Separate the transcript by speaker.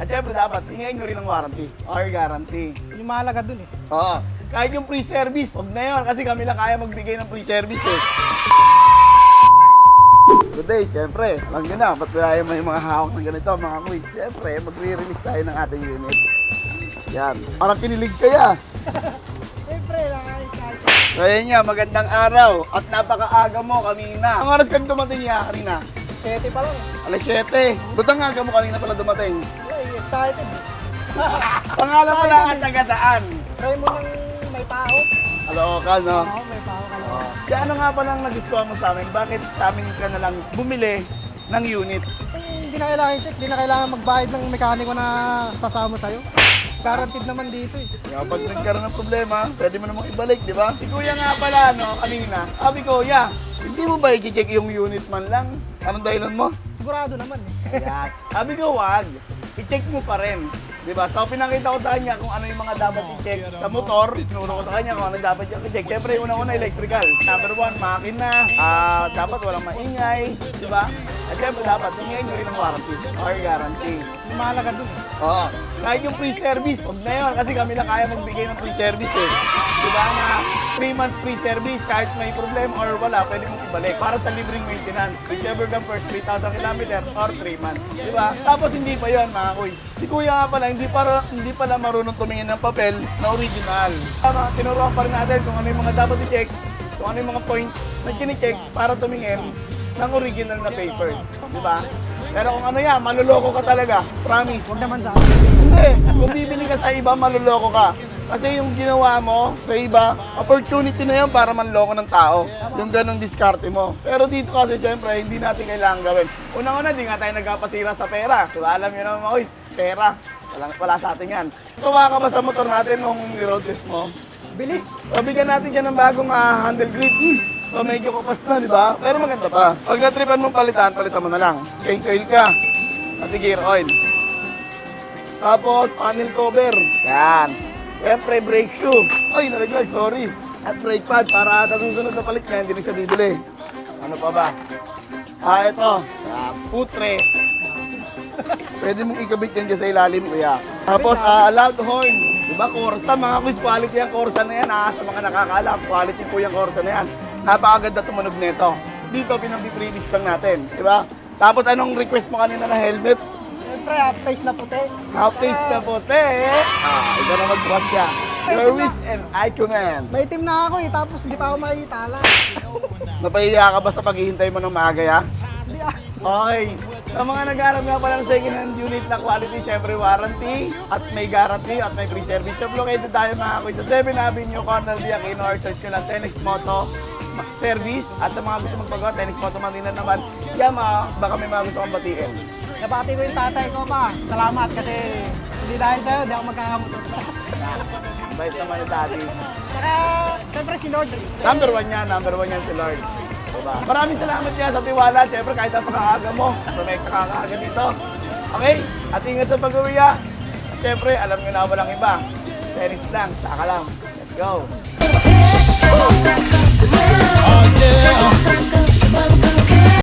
Speaker 1: At syempre dapat, hingayin nyo rin ng warranty or guarantee.
Speaker 2: Yung mahalaga dun eh.
Speaker 1: Oo. Kahit yung free service, huwag na yun kasi kami lang kaya magbigay ng free service eh. Good day, syempre. Alam nyo na, ba't tayo may mga hawak ng ganito, mga quiz. Syempre, magre-release tayo ng ating unit. Yan. Parang kinilig kaya.
Speaker 2: Siyempre, kahit.
Speaker 1: Kaya nga, magandang araw at napakaaga mo kanina. Ang oras kang dumating niya kanina?
Speaker 2: 7 pa lang.
Speaker 1: Alas 7. Ba't ang aga mo kanina pala dumating?
Speaker 2: Ay, excited.
Speaker 1: Pangalan mo lang at tagadaan.
Speaker 2: Try mo ng may tao.
Speaker 1: Caloocan, no?
Speaker 2: Oo, may tao ka lang.
Speaker 1: Kaya ano nga palang nagustuhan mo sa amin? Bakit sa amin ka na lang bumili ng unit?
Speaker 2: Hindi na kailangan i-check, hindi na kailangan magbayad ng mekaniko na sasama sa'yo. Guaranteed naman dito eh.
Speaker 1: Kapag nagkaroon ng problema, pwede mo namang ibalik, di ba? Si Kuya nga pala, no, kanina. Sabi ko, Kuya, hindi mo ba i-check yung unit man lang? Anong dahilan mo?
Speaker 2: Sigurado naman eh.
Speaker 1: Ayan. Sabi ko, wag. I-check mo pa rin. Diba? So, pinakita ko sa kanya kung ano yung mga dapat i-check sa motor. Tinuro ko sa kanya kung ano dapat i-check. Siyempre, unang-una, electrical. Number 1, makina. Dapat walang maingay. Diba? At siyempre, dapat hingayin nyo rin ng warranty or guarantee.
Speaker 2: Yung mahalaga dun eh.
Speaker 1: Oo. Kahit yung free service, huwag na yun. Kasi kami lang kaya magbigay ng free service eh. Diba na 3 months free service, kahit may problema or wala, pwede mong ibalik. Para sa libreng maintenance. Whichever the first 3,000 kilometers or 3 months. Diba? Tapos hindi pa yun, mga kuy. Si Kuya nga pala, hindi pala marunong tumingin ng papel na original. Tama, tinuruan pa rin natin kung ano yung mga dapat i-check, kung ano yung mga point na kini-check para tumingin ng original na paper. Diba? Pero kung ano yan, maluloko ka talaga. Promise.
Speaker 2: Huwag naman sa akin.
Speaker 1: Hindi. Kung bibili ka sa iba, maluloko ka. Kasi yung ginawa mo sa iba, opportunity na yun para manloko ng tao. Yung ganong diskarte mo. Pero dito kasi, syempre, hindi natin kailangan gawin. Unang-una, di nga tayo nagkapasira sa pera. Diba? Alam nyo naman, oy, pera. Wala sa atin yan. Tuwa ka ba sa motor natin nung road test mo?
Speaker 2: Bilis.
Speaker 1: So, bigyan natin dyan ng bagong handle grip. So, medyo kapas na, di ba? Pero maganda pa. Pag natripan mong palitan mo na lang. Change oil ka. Pati gear oil. Tapos, panel cover. Yan. Siyempre, brake shoe. Ay, nalagay, sorry. At brake pad para sa susunod na palit niya, hindi na siya bibili. Ano pa ba? Ito. Putre. Pwede mong ikabit yan dyan sa ilalim, kuya. Tapos, loud horn. Diba, Corsa, mga quiz quality ang Corsa na yan, sa mga nakakaalam, quality po yung Corsa na yan. Napakaganda tumunog nito. Dito, pinag-previous lang natin, diba? Tapos, anong request mo kanina na helmet?
Speaker 2: Siyempre, half face na puti.
Speaker 1: Half face na puti. Ito na mag-buhat siya. Service and I command.
Speaker 2: May team na ako eh, tapos hindi pa ako makikitala.
Speaker 1: Napahiya ka ba sa paghihintay mo ng maaga, ya?
Speaker 2: Hindi ah.
Speaker 1: Okay. Sa mga nag-aaral nga palang second-hand unit na quality, syempre warranty at may guarantee at may free service. So, located tayo mga kuy sa 7 Avenue, Cornel de Aquino, or search nyo lang Tenex Moto Service. At sa mga gusto magpagawa, Tenex Moto Manila naman, Yama, baka may mga gusto kong batiin.
Speaker 2: Nabati ko yung tatay ko pa. Salamat kasi hindi dahil sa'yo, hindi ako magkakamotor.
Speaker 1: Bait naman yung daddy.
Speaker 2: Saka, siyempre si Lord.
Speaker 1: Number 1 yan si Lord. Diba? Maraming salamat niya sa tiwala. Siyempre, kahit ang pakaaga mo, may kakaaga dito. Okay? At ingat sa pag-uwi, ha? At siyempre, alam nyo na walang iba. Tennis lang, saka lang. Let's go!
Speaker 3: Oh yeah.